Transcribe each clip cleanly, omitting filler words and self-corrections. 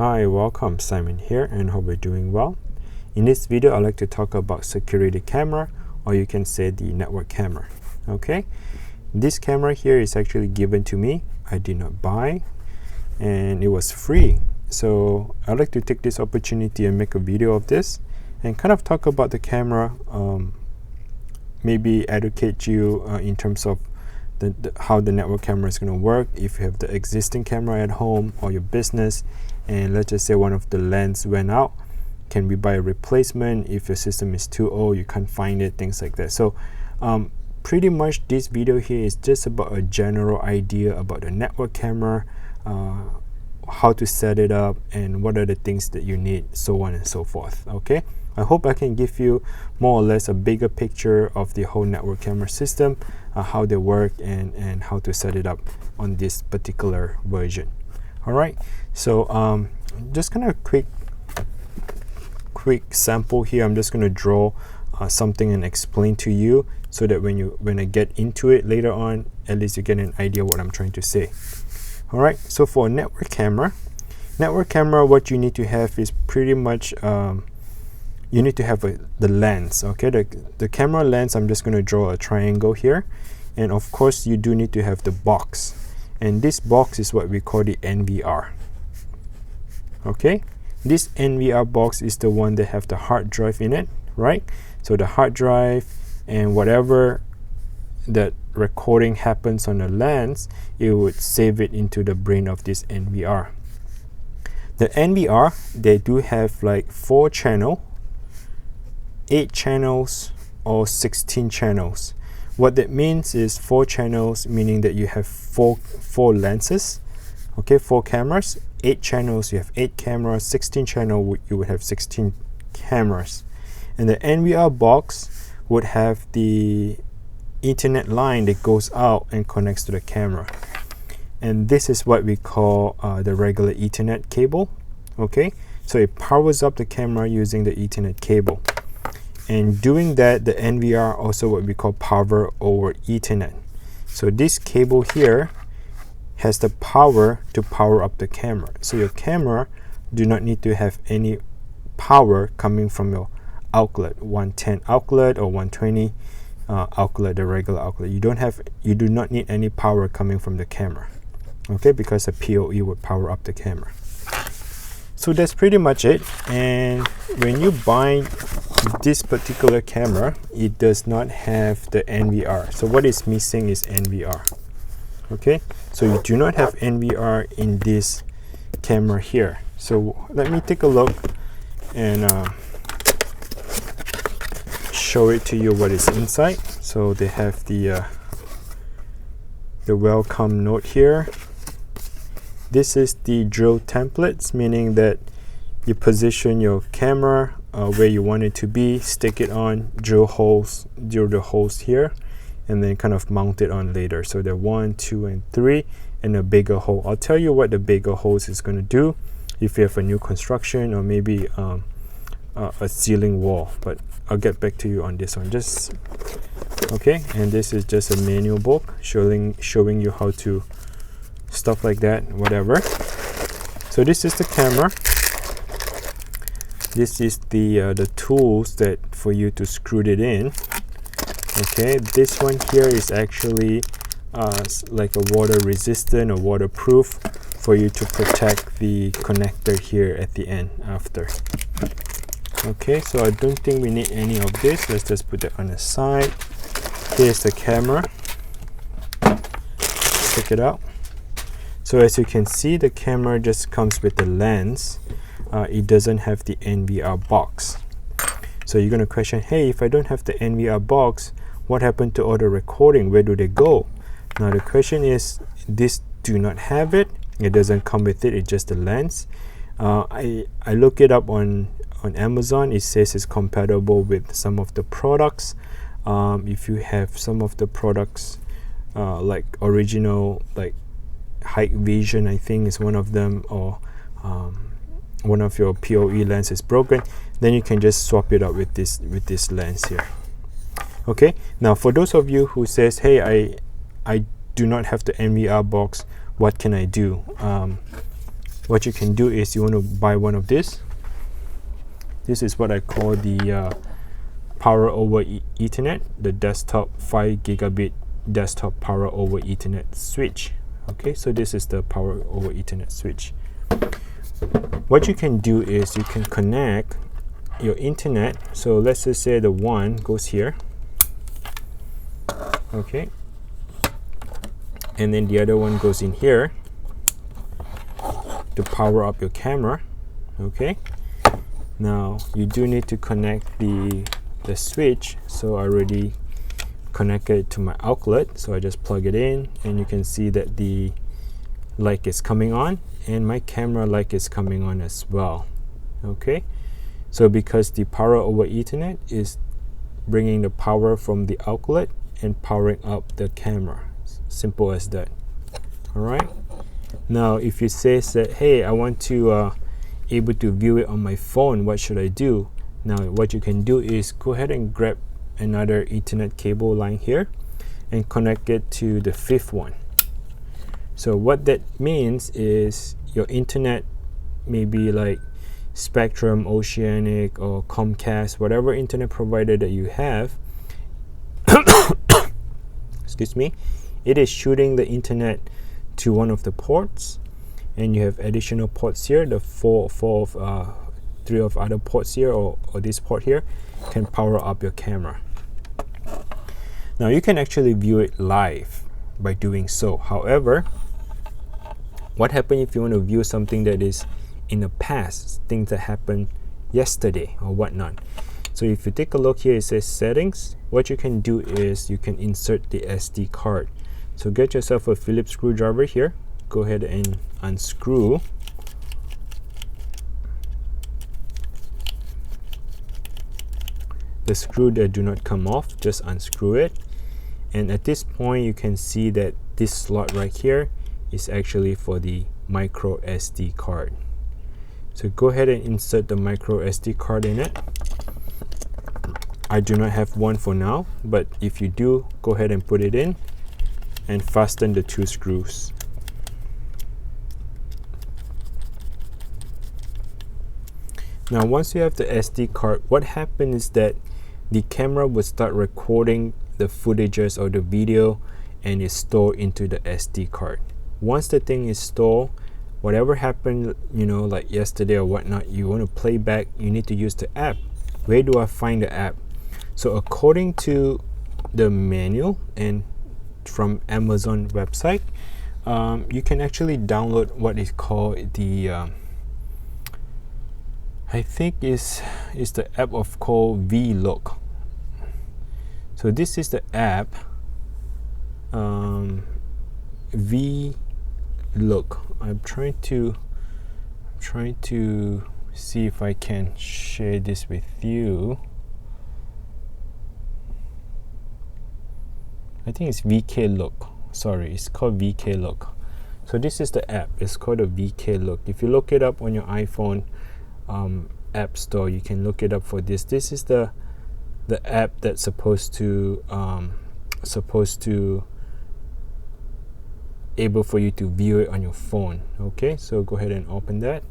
Hi, welcome, Simon here, and hope you're doing well. In this video, I'd like to talk about security camera, or you can say the network camera. Okay, this camera here is actually given to me. I did not buy, and it was free. So I'd like to take this opportunity and make a video of this and kind of talk about the camera, maybe educate you in terms of how the network camera is going to work if you have the existing camera at home or your business, and let's just say one of the lens went out. Can we buy a replacement? If your system is too old, you can't find it, things like that. So pretty much this video here is just about a general idea about the network camera, how to set it up, and what are the things that you need, so on and so forth. Okay, I hope I can give you more or less a bigger picture of the whole network camera system, how they work, and how to set it up on this particular version. All right, so just kind of quick sample here. I'm just going to draw something and explain to you so that when I get into it later on, at least you get an idea what I'm trying to say. All right, so for a network camera, what you need to have is pretty much you need to have the lens. Okay, the camera lens, I'm just going to draw a triangle here, and of course you do need to have the box, and this box is what we call the NVR. Okay, this NVR box is the one that have the hard drive in it, right? So the hard drive and whatever that recording happens on the lens, it would save it into the brain of this NVR. The NVR, they do have like 4 channels, 8 channels, or 16 channels. What that means is 4 channels, meaning that you have four lenses. Okay, 4 cameras. 8 channels, you have 8 cameras. 16 channel, you would have 16 cameras. And the NVR box would have the Ethernet line that goes out and connects to the camera, and this is what we call the regular Ethernet cable. Okay, so it powers up the camera using the Ethernet cable, and doing that, the NVR also what we call power over Ethernet. So this cable here has the power to power up the camera, so your camera do not need to have any power coming from your outlet, 110 outlet or 120 outlet, the regular outlet. You do not need any power coming from the camera, okay, because the POE would power up the camera. So that's pretty much it. And when you buy this particular camera, it does not have the NVR. So what is missing is NVR. Okay, so you do not have NVR in this camera here. So let me take a look and show it to you what is inside. So they have the welcome note here. This is the drill templates, meaning that you position your camera where you want it to be, stick it on, drill the holes here, and then kind of mount it on later. So there are 1, 2, and 3, and a bigger hole. I'll tell you what the bigger holes is going to do if you have a new construction or maybe a ceiling wall, but I'll get back to you on this one. Just okay, and this is just a manual book showing you how to stuff like that, whatever. So this is the camera. This is the tools that for you to screw it in. Okay, this one here is actually like a water resistant or waterproof for you to protect the connector here at the end after. Okay, so I don't think we need any of this. Let's just put it on the side. Here's the camera. Check it out. So as you can see, the camera just comes with the lens. It doesn't have the NVR box. So you're going to question, hey, if I don't have the NVR box, what happened to all the recording? Where do they go? Now the question is, this do not have it. It doesn't come with it. It's just the lens. I look it up on Amazon. It says it's compatible with some of the products. If you have some of the products like original, like Hike Vision, I think is one of them, or one of your POE lens is broken, then you can just swap it out with this lens here. Okay, now for those of you who says, hey, I do not have the NVR box, what can I do? what you can do is you want to buy one of this. This is what I call the power over Ethernet, the desktop 5 gigabit desktop power over Ethernet switch. Okay, so this is the power over Ethernet switch. What you can do is you can connect your internet. So let's just say the one goes here, okay, and then the other one goes in here to power up your camera. Okay, now you do need to connect the switch, so I already connected it to my outlet, so I just plug it in, and you can see that the light is coming on and my camera light is coming on as well. Okay, so because the power over Ethernet is bringing the power from the outlet and powering up the camera, simple as that. All right, now if you say that, hey, I want to able to view it on my phone, what should I do? Now what you can do is go ahead and grab another Ethernet cable line here and connect it to the 5th one. So what that means is your internet, maybe like Spectrum, Oceanic, or Comcast, whatever internet provider that you have, excuse me, it is shooting the internet to one of the ports, and you have additional ports here, the three of other ports here, or this port here can power up your camera. Now you can actually view it live by doing so. However, what happens if you want to view something that is in the past, things that happened yesterday or whatnot? So if you take a look here, it says settings. What you can do is you can insert the SD card. So get yourself a Phillips screwdriver here. Go ahead and unscrew the screw that do not come off, just unscrew it. And at this point you can see that this slot right here is actually for the micro SD card. So go ahead and insert the micro SD card in it. I do not have one for now, but if you do, go ahead and put it in and fasten the 2 screws. Now once you have the SD card, what happens is that the camera will start recording the footages or the video and is stored into the SD card. Once the thing is stored, whatever happened, you know, like yesterday or whatnot, you want to play back, you need to use the app. Where do I find the app? So according to the manual and from Amazon website, you can actually download what is called the I think is the app of called VLook. So this is the app, VLook. I'm trying to see if I can share this with you. I think it's VIKYLIN. Sorry, it's called VIKYLIN. So this is the app. It's called a VIKYLIN. If you look it up on your iPhone app store, you can look it up for this. This is the app that's supposed to able for you to view it on your phone. Okay, so go ahead and open that,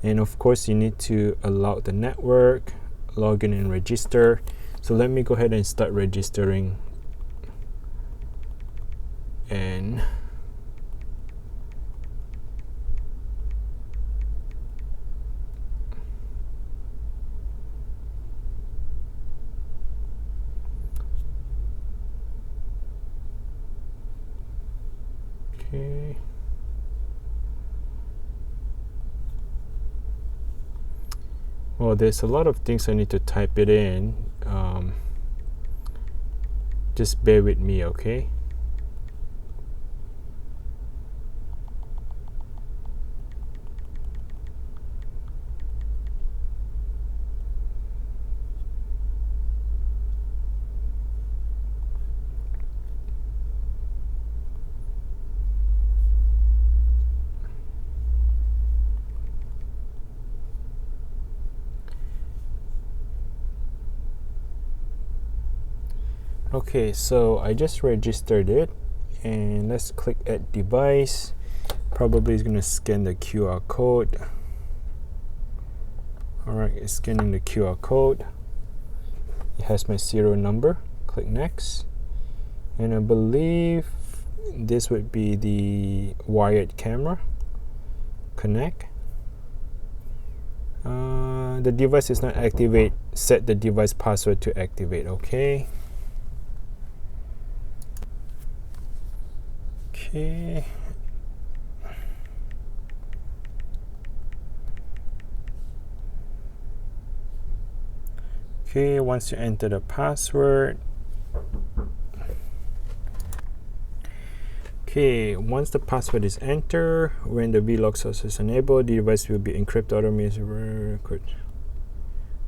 and of course you need to allow the network, log in and register. So let me go ahead and start registering. And okay, well, there's a lot of things I need to type it in. Just bear with me, okay? Okay, so I just registered it, and let's click add device. Probably is going to scan the QR code. Alright, it's scanning the QR code. It has my serial number. Click next. And I believe this would be the wired camera. Connect. The device is not activate. Set the device password to activate. Okay. Okay. Okay, once you enter the password. Okay, once the password is entered, when the vlog source is enabled, the device will be encrypted automatically.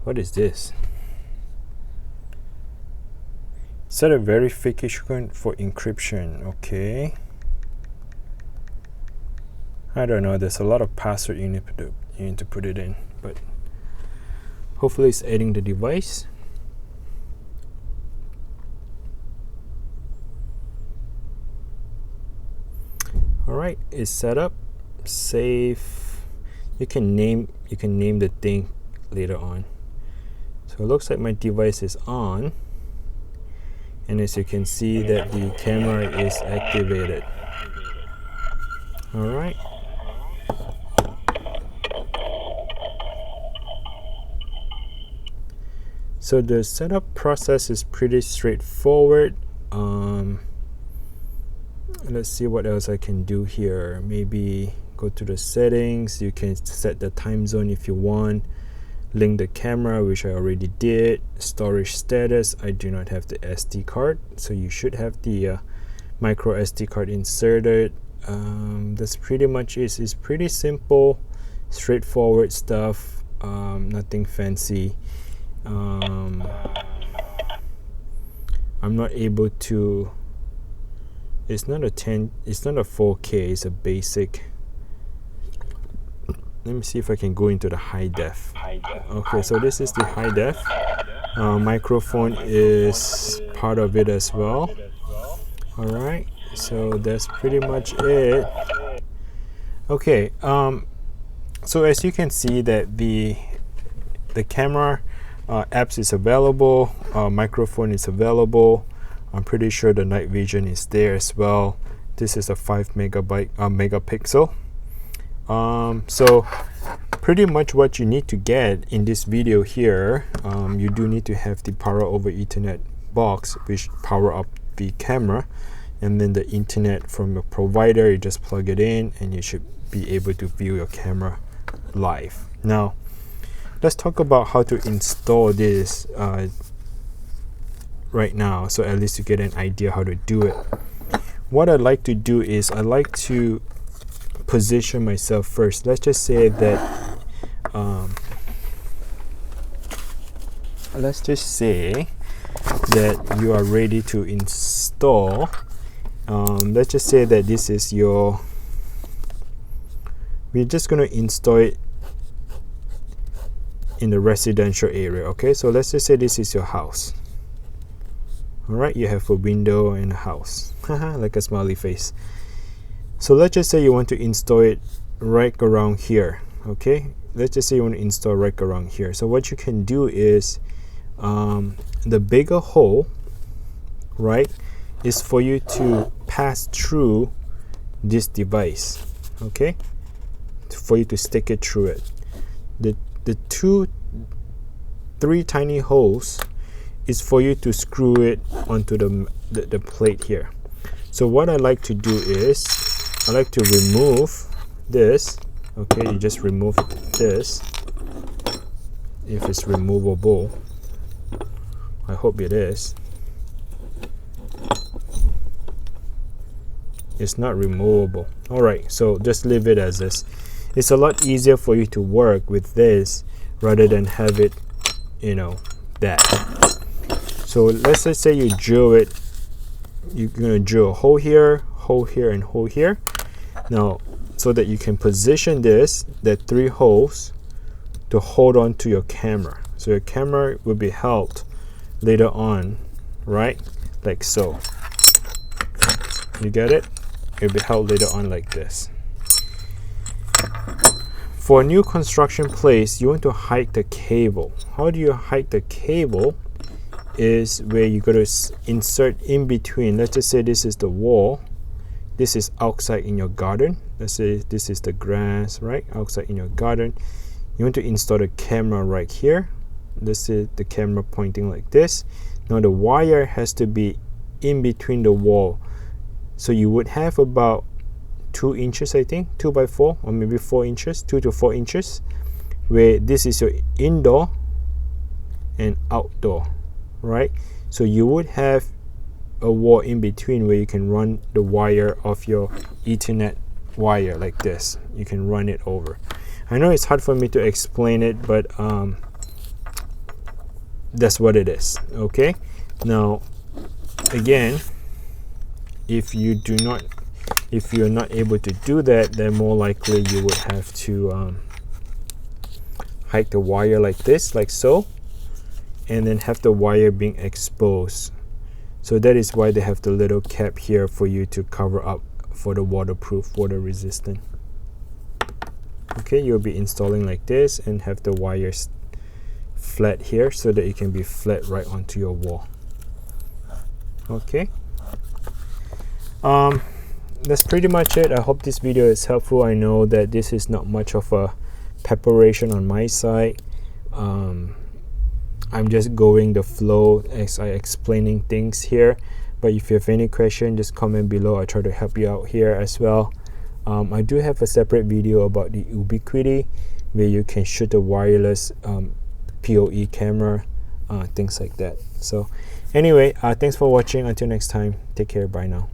What is this? Set a verification for encryption. Okay. I don't know. There's a lot of password you need to put it in, but hopefully it's adding the device. Alright, it's set up. Save. You can name the thing later on. So it looks like my device is on, and as you can see that the camera is activated. Alright. So the setup process is pretty straightforward. Let's see what else I can do here. Maybe go to the settings. You can set the time zone if you want. Link the camera, which I already did. Storage status, I do not have the SD card, so you should have the micro SD card inserted. That's pretty much it. It's pretty simple, straightforward stuff. Nothing fancy. I'm not able to. It's not a 4K. It's a basic. Let me see if I can go into the high def. Okay, so this is the high def. Microphone is part of it as well. All right, so that's pretty much it. Okay, so as you can see that the camera apps is available, microphone is available. I'm pretty sure the night vision is there as well. This is a 5 megapixel. So pretty much what you need to get in this video here, you do need to have the power over Ethernet box, which power up the camera, and then the internet from your provider. You just plug it in and you should be able to view your camera live. Now let's talk about how to install this right now, so at least you get an idea how to do it. What I like to do is I like to position myself first. Let's just say that you are ready to install. Let's just say that this is your, we're just going to install it in the residential area. Okay, so let's just say this is your house. All right, you have a window and a house, like a smiley face. So let's just say you want to install it right around here. Okay, let's just say you want to install right around here. So what you can do is the bigger hole, right, is for you to pass through this device. Okay, for you to stick it through it. The 3 tiny holes is for you to screw it onto the plate here. So what I like to do is I like to remove this. Okay, you just remove this if it's removable. I hope it is. It's not removable. All right, so just leave it as this. It's a lot easier for you to work with this rather than have it, you know, that. So let's just say you drill it. You're gonna drill a hole here, and hole here. Now, so that you can position this, the 3 holes, to hold on to your camera. So your camera will be held later on, right? Like so. You get it? It'll be held later on like this. For a new construction place, you want to hide the cable. How do you hide the cable? Is where you got to insert in between. Let's just say this is the wall. This is outside in your garden. Let's say this is the grass, right? Outside in your garden. You want to install the camera right here. Let's say the camera pointing like this. Now the wire has to be in between the wall. So you would have about 2 inches, I think, 2 by 4, or maybe 4 inches, 2 to 4 inches, where this is your indoor and outdoor, right? So you would have a wall in between where you can run the wire of your Ethernet wire like this. You can run it over. I know it's hard for me to explain it, but that's what it is. Okay, now again, if you're not able to do that, then more likely you would have to hide the wire like this, like so, and then have the wire being exposed. So that is why they have the little cap here for you to cover up for the waterproof, water resistant. Okay, you'll be installing like this and have the wires flat here so that it can be flat right onto your wall. Okay, that's pretty much it. I hope this video is helpful. I know that this is not much of a preparation on my side. I'm just going the flow as I explaining things here, but if you have any question, just comment below. I try to help you out here as well. I do have a separate video about the Ubiquiti, where you can shoot a wireless POE camera, things like that. So anyway, thanks for watching. Until next time, take care. Bye now.